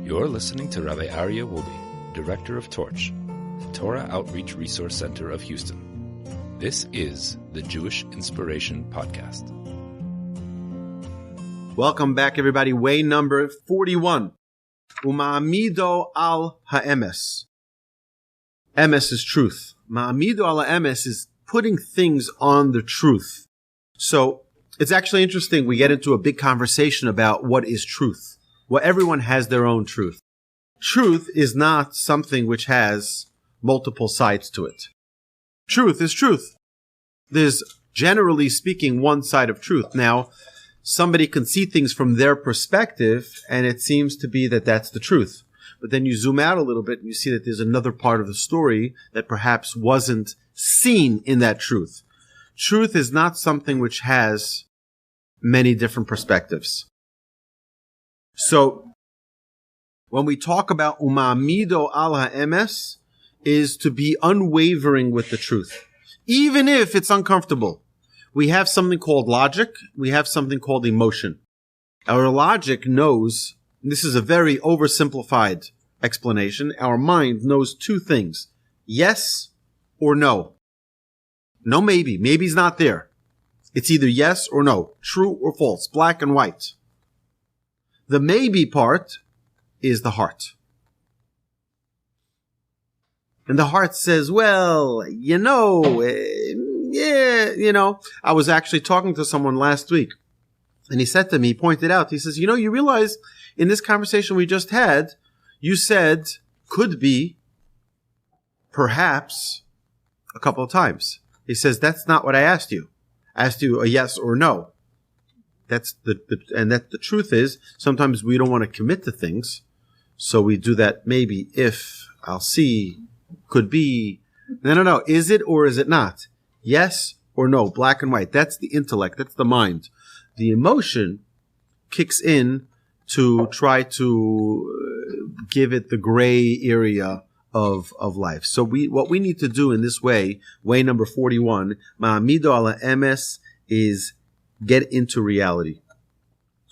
You're listening to Rabbi Aryeh Wolbe, Director of Torch, the Torah Outreach Resource Center of Houston. This is the Jewish Inspiration Podcast. Welcome back, everybody. Way number 41. Maamido Al Ha'emet. Emes is truth. Maamido Al Ha'emet is putting things on the truth. So it's actually interesting. We get into a big conversation about what is truth. Well, everyone has their own truth. Truth is not something which has multiple sides to it. Truth is truth. There's, generally speaking, one side of truth. Now, somebody can see things from their perspective, and it seems to be that that's the truth. But then you zoom out a little bit, and you see that there's another part of the story that perhaps wasn't seen in that truth. Truth is not something which has many different perspectives. So, when we talk about Maamido Al Ha'emet, is to be unwavering with the truth, even if it's uncomfortable. We have something called logic. We have something called emotion. Our logic knows, and this is a very oversimplified explanation, our mind knows two things: yes or no. No maybe. Maybe's not there. It's either yes or no, true or false, black and white. The maybe part is the heart. And the heart says, well, I was actually talking to someone last week, and he said to me, he pointed out, he says, you realize in this conversation we just had, you said could be, perhaps, a couple of times. He says, that's not what I asked you. I asked you a yes or no. That's the truth is, sometimes we don't want to commit to things, so we do that maybe, if, I'll see, could be. No. Is it or is it not? Yes or no, black and white. That's the intellect. That's the mind. The emotion kicks in to try to give it the gray area of life. So what we need to do in this way number 41, Maamido Al Ha'emet, is get into reality.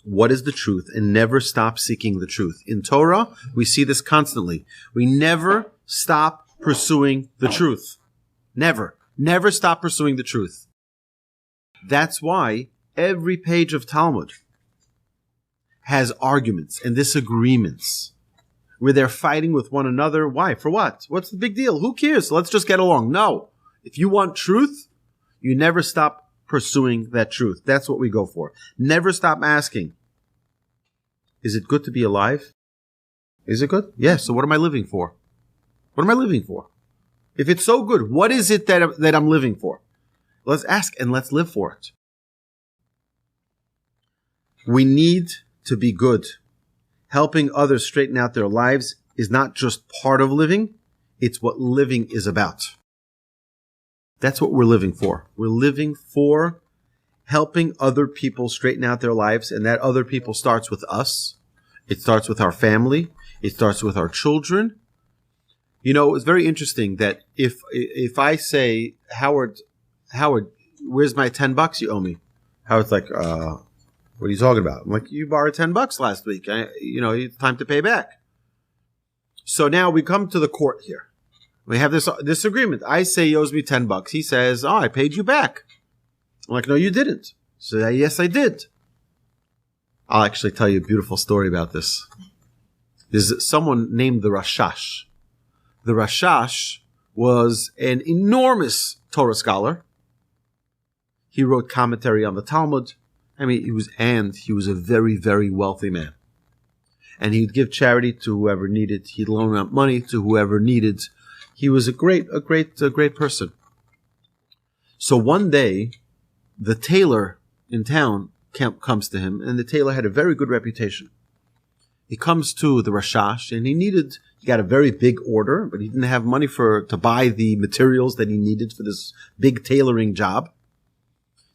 What is the truth? And never stop seeking the truth. In Torah, we see this constantly. We never stop pursuing the truth. Never. Never stop pursuing the truth. That's why every page of Talmud has arguments and disagreements where they're fighting with one another. Why? For what? What's the big deal? Who cares? Let's just get along. No. If you want truth, you never stop pursuing that truth. That's what we go for. Never stop asking, is it good to be alive? Is it good? Yes. So what am I living for? What am I living for? If it's so good, what is it that I'm living for? Let's ask and let's live for it. We need to be good. Helping others straighten out their lives is not just part of living. It's what living is about. That's what we're living for. We're living for helping other people straighten out their lives, and that other people starts with us. It starts with our family. It starts with our children. It's very interesting that if I say, Howard, where's my $10 you owe me? Howard's like, what are you talking about? I'm like, you borrowed $10 last week. It's time to pay back. So now we come to the court here. We have this agreement. I say he owes me $10. He says, I paid you back. I'm like, no, you didn't. So yes, I did. I'll actually tell you a beautiful story about this. There's someone named the Rashash. The Rashash was an enormous Torah scholar. He wrote commentary on the Talmud. He was a very, very wealthy man. And he'd give charity to whoever needed. He'd loan out money to whoever needed. He was a great person. So one day, the tailor in town comes to him, and the tailor had a very good reputation. He comes to the Rashash, and he got a very big order, but he didn't have money to buy the materials that he needed for this big tailoring job.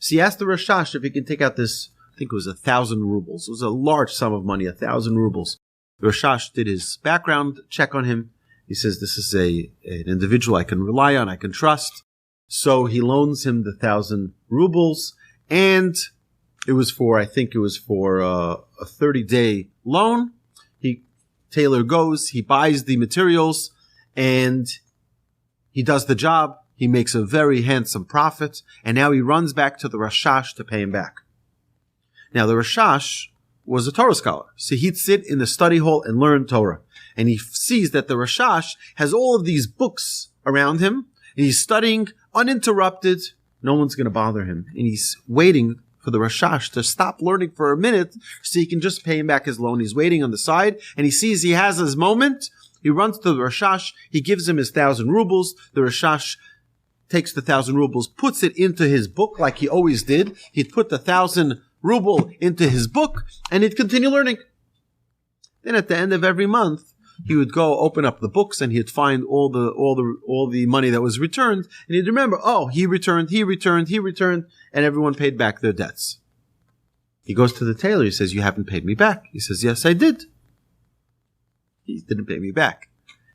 So he asked the Rashash if he could take out this, I think it was 1,000 rubles. It was a large sum of money, 1,000 rubles. The Rashash did his background check on him. He says, this is an individual I can rely on, I can trust. So he loans him the 1,000 rubles, and it was for a 30-day loan. He tailor goes, he buys the materials, and he does the job. He makes a very handsome profit, and now he runs back to the Rashash to pay him back. Now, the Rashash was a Torah scholar, so he'd sit in the study hall and learn Torah. And he sees that the Rashash has all of these books around him, and he's studying uninterrupted. No one's going to bother him. And he's waiting for the Rashash to stop learning for a minute so he can just pay him back his loan. He's waiting on the side, and he sees he has his moment. He runs to the Rashash. He gives him his 1,000 rubles. The Rashash takes the 1,000 rubles, puts it into his book like he always did. He'd put the 1,000 ruble into his book, and he'd continue learning. Then at the end of every month, he would go open up the books, and he'd find all the money that was returned, and he'd remember, oh, he returned, and everyone paid back their debts. He goes to the tailor. He says, "You haven't paid me back." He says, "Yes, I did." He didn't pay me back.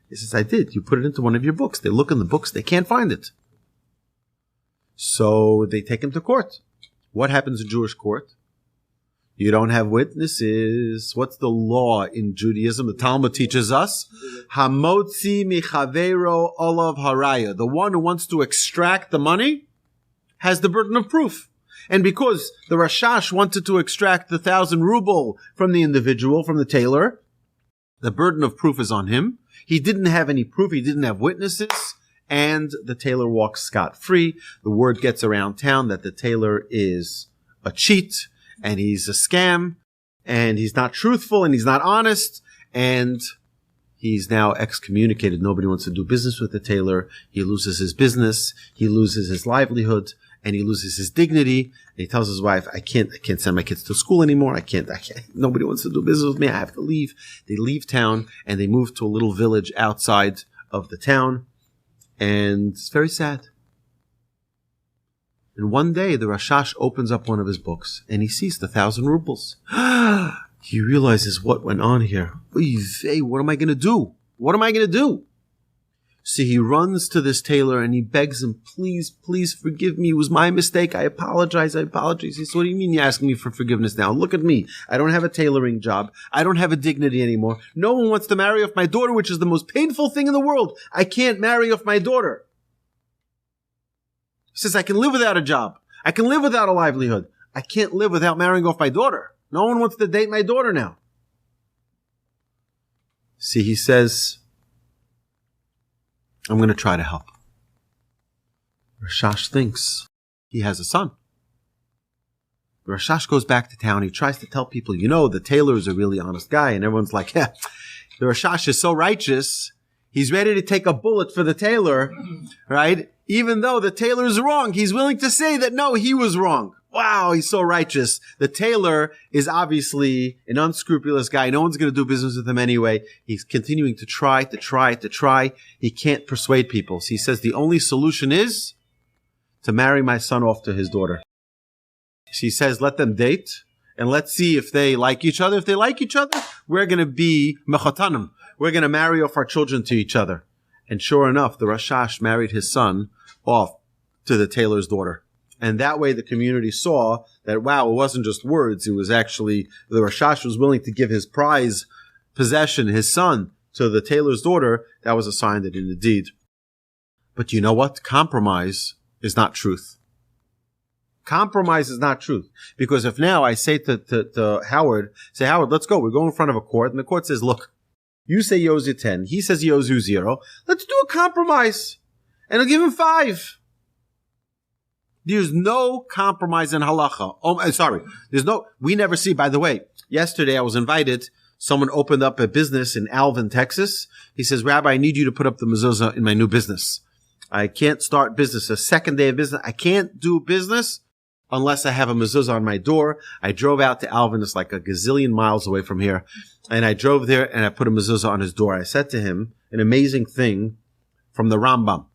He says, "I did. You put it into one of your books." They look in the books. They can't find it. So they take him to court. What happens in Jewish court? You don't have witnesses. What's the law in Judaism? The Talmud teaches us, Hamotzi michavero olav haraya. The one who wants to extract the money has the burden of proof. And because the Rashash wanted to extract the 1,000 ruble from the individual, from the tailor, the burden of proof is on him. He didn't have any proof. He didn't have witnesses. And the tailor walks scot-free. The word gets around town that the tailor is a cheat, and he's a scam, and he's not truthful, and he's not honest, and he's now excommunicated. Nobody wants to do business with the tailor. He loses his business, he loses his livelihood, and he loses his dignity. And he tells his wife, I can't send my kids to school anymore. I can't. Nobody wants to do business with me. I have to leave. They leave town, and they move to a little village outside of the town, and it's very sad. And one day, the Rashash opens up one of his books, and he sees the 1,000 rubles. He realizes what went on here. What am I going to do? What am I going to do? So he runs to this tailor, and he begs him, please, please forgive me. It was my mistake. I apologize. He says, what do you mean you're asking me for forgiveness now? Look at me. I don't have a tailoring job. I don't have a dignity anymore. No one wants to marry off my daughter, which is the most painful thing in the world. I can't marry off my daughter. He says, I can live without a job. I can live without a livelihood. I can't live without marrying off my daughter. No one wants to date my daughter now. See, he says, I'm going to try to help. Rashash thinks he has a son. Rashash goes back to town. He tries to tell people, the tailor is a really honest guy. And everyone's like, yeah, the Rashash is so righteous. He's ready to take a bullet for the tailor, right? Even though the tailor is wrong, he's willing to say that, no, he was wrong. Wow, he's so righteous. The tailor is obviously an unscrupulous guy. No one's going to do business with him anyway. He's continuing to try. He can't persuade people. So he says the only solution is to marry my son off to his daughter. She says, let them date, and let's see if they like each other. If they like each other, we're going to be mechotanim. We're going to marry off our children to each other. And sure enough, the Rashash married his son off to the tailor's daughter. And that way the community saw that, wow, it wasn't just words. It was actually, the Rashash was willing to give his prize possession, his son, to the tailor's daughter. That was a sign that indeed. But you know what? Compromise is not truth. Compromise is not truth. Because if now I say to Howard, Howard, let's go. We're going in front of a court, and the court says, look, you say he owes you 10. He says he owes you 0. Let's do a compromise. And I'll give him 5. There's no compromise in halacha. We never see, by the way, yesterday I was invited. Someone opened up a business in Alvin, Texas. He says, Rabbi, I need you to put up the mezuzah in my new business. I can't start business. A second day of business. I can't do business unless I have a mezuzah on my door. I drove out to Alvin. It's like a gazillion miles away from here. And I drove there and I put a mezuzah on his door. I said to him an amazing thing from the Rambam.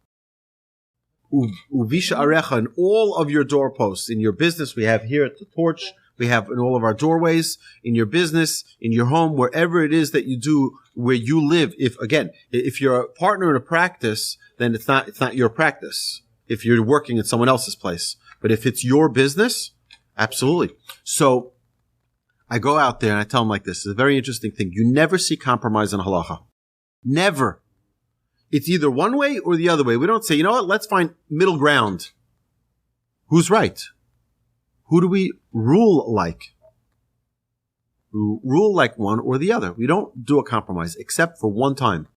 Uvisha arecha, in all of your doorposts, in your business, we have here at the Torch, we have in all of our doorways, in your business, in your home, wherever it is that you do, where you live. If you're a partner in a practice, then it's not your practice. If you're working at someone else's place. But if it's your business, absolutely. So I go out there and I tell them like this. It's a very interesting thing. You never see compromise in halacha. Never. It's either one way or the other way. We don't say, you know what, let's find middle ground. Who's right? Who do we rule like? We rule like one or the other. We don't do a compromise except for one time.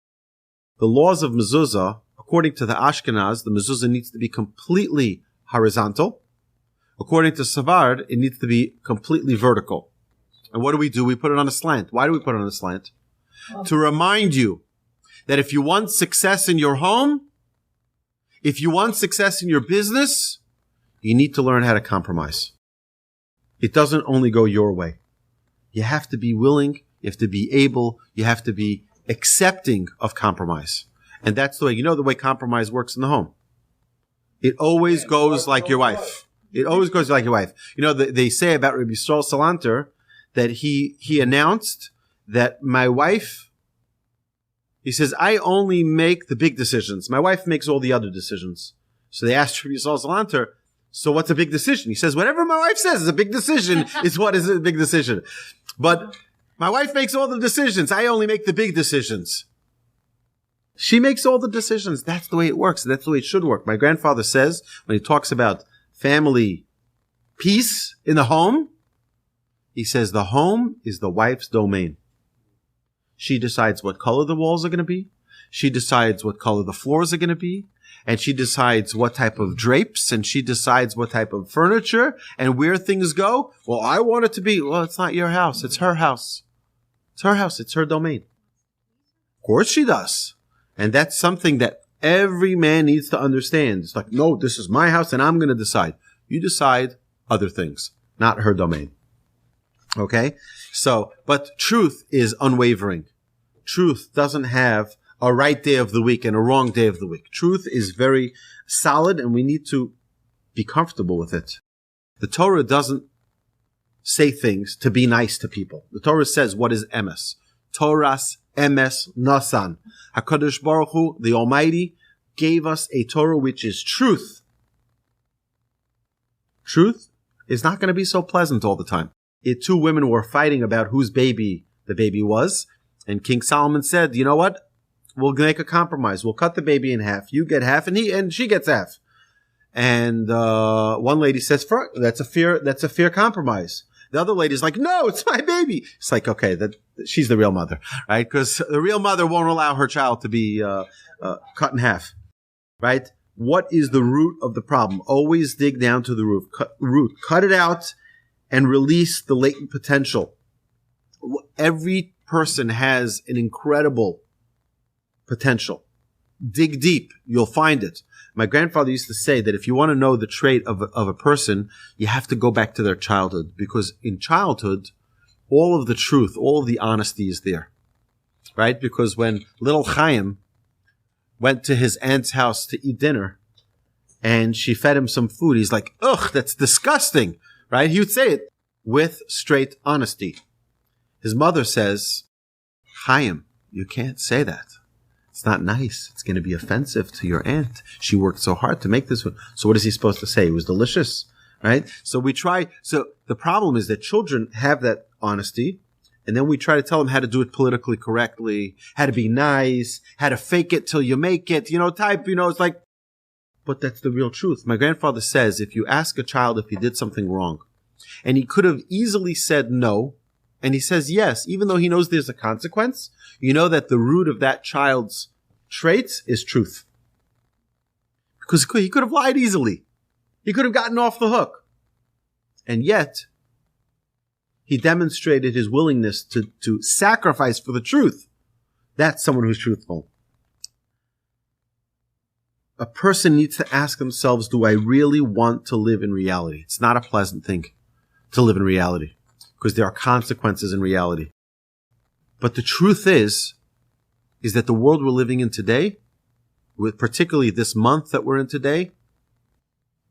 The laws of mezuzah, according to the Ashkenaz, the mezuzah needs to be completely horizontal. According to Savard, it needs to be completely vertical. And what do? We put it on a slant. Why do we put it on a slant? To remind you that if you want success in your home, if you want success in your business, you need to learn how to compromise. It doesn't only go your way. You have to be willing, you have to be able, you have to be accepting of compromise. And that's the way, the way compromise works in the home. It always goes like your wife. It always goes like your wife. They say about Rabbi Yisrael Salanter that he announced that my wife, he says, I only make the big decisions. My wife makes all the other decisions. So they asked Rabbi Yisrael Salanter, so what's a big decision? He says, whatever my wife says is a big decision is what is a big decision. But my wife makes all the decisions. I only make the big decisions. She makes all the decisions. That's the way it works. That's the way it should work. My grandfather says, when he talks about family peace in the home, he says the home is the wife's domain. She decides what color the walls are going to be. She decides what color the floors are going to be. And she decides what type of drapes, and she decides what type of furniture and where things go. Well, I want it to be, it's not your house. It's her house. It's her house. It's her domain. Of course she does. And that's something that every man needs to understand. It's like, no, this is my house and I'm going to decide. You decide other things, not her domain. Okay? So, but truth is unwavering. Truth doesn't have a right day of the week and a wrong day of the week. Truth is very solid and we need to be comfortable with it. The Torah doesn't say things to be nice to people. The Torah says what is emes. Torah's emes nasan. HaKadosh Baruch Hu, the Almighty, gave us a Torah which is truth. Truth is not going to be so pleasant all the time. Two women were fighting about whose baby the baby was, and King Solomon said, you know what? We'll make a compromise. We'll cut the baby in half. You get half, and she gets half. And one lady says, "That's a fair compromise." The other lady's like, "No, it's my baby." It's like, okay, she's the real mother, right? Because the real mother won't allow her child to be cut in half, right? What is the root of the problem? Always dig down to the root. Cut it out and release the latent potential. Every person has an incredible potential. Dig deep, you'll find it. My grandfather used to say that if you want to know the trait of a person, you have to go back to their childhood, because in childhood, all of the truth, all of the honesty is there, right? Because when little Chaim went to his aunt's house to eat dinner and she fed him some food, he's like, ugh, that's disgusting, right? He would say it with straight honesty. His mother says, Chaim, you can't say that. It's not nice. It's going to be offensive to your aunt. She worked so hard to make this one. So what is he supposed to say? It was delicious, right? So we try. So the problem is that children have that honesty, and then we try to tell them how to do it politically correctly, how to be nice, how to fake it till you make it, it's like, but that's the real truth. My grandfather says if you ask a child if he did something wrong, and he could have easily said no, and he says yes, even though he knows there's a consequence, you know that the root of that child's traits is truth. Because he could have lied easily. He could have gotten off the hook. And yet, he demonstrated his willingness to sacrifice for the truth. That's someone who's truthful. A person needs to ask themselves, do I really want to live in reality? It's not a pleasant thing to live in reality, because there are consequences in reality. But the truth is that the world we're living in today, with particularly this month that we're in today,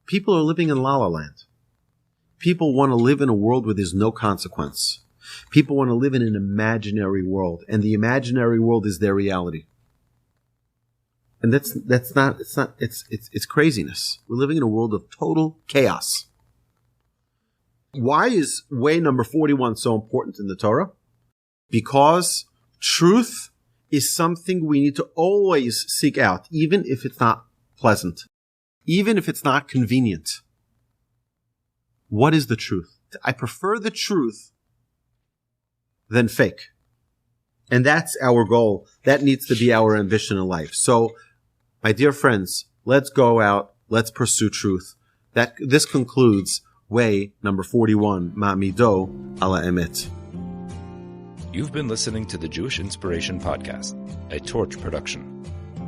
people are living in La La Land. People want to live in a world where there's no consequence. People want to live in an imaginary world, and the imaginary world is their reality. And it's craziness. We're living in a world of total chaos. Why is way number 41 so important in the Torah? Because truth is something we need to always seek out, even if it's not pleasant, even if it's not convenient. What is the truth? I prefer the truth than fake. And that's our goal. That needs to be our ambition in life. So, my dear friends, let's go out. Let's pursue truth. This concludes way number 41, Maamido Al Ha'emet. You've been listening to the Jewish Inspiration Podcast, a Torch production.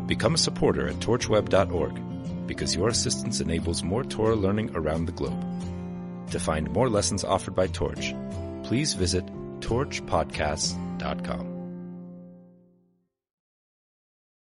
Become a supporter at torchweb.org because your assistance enables more Torah learning around the globe. To find more lessons offered by Torch, please visit torchpodcasts.com.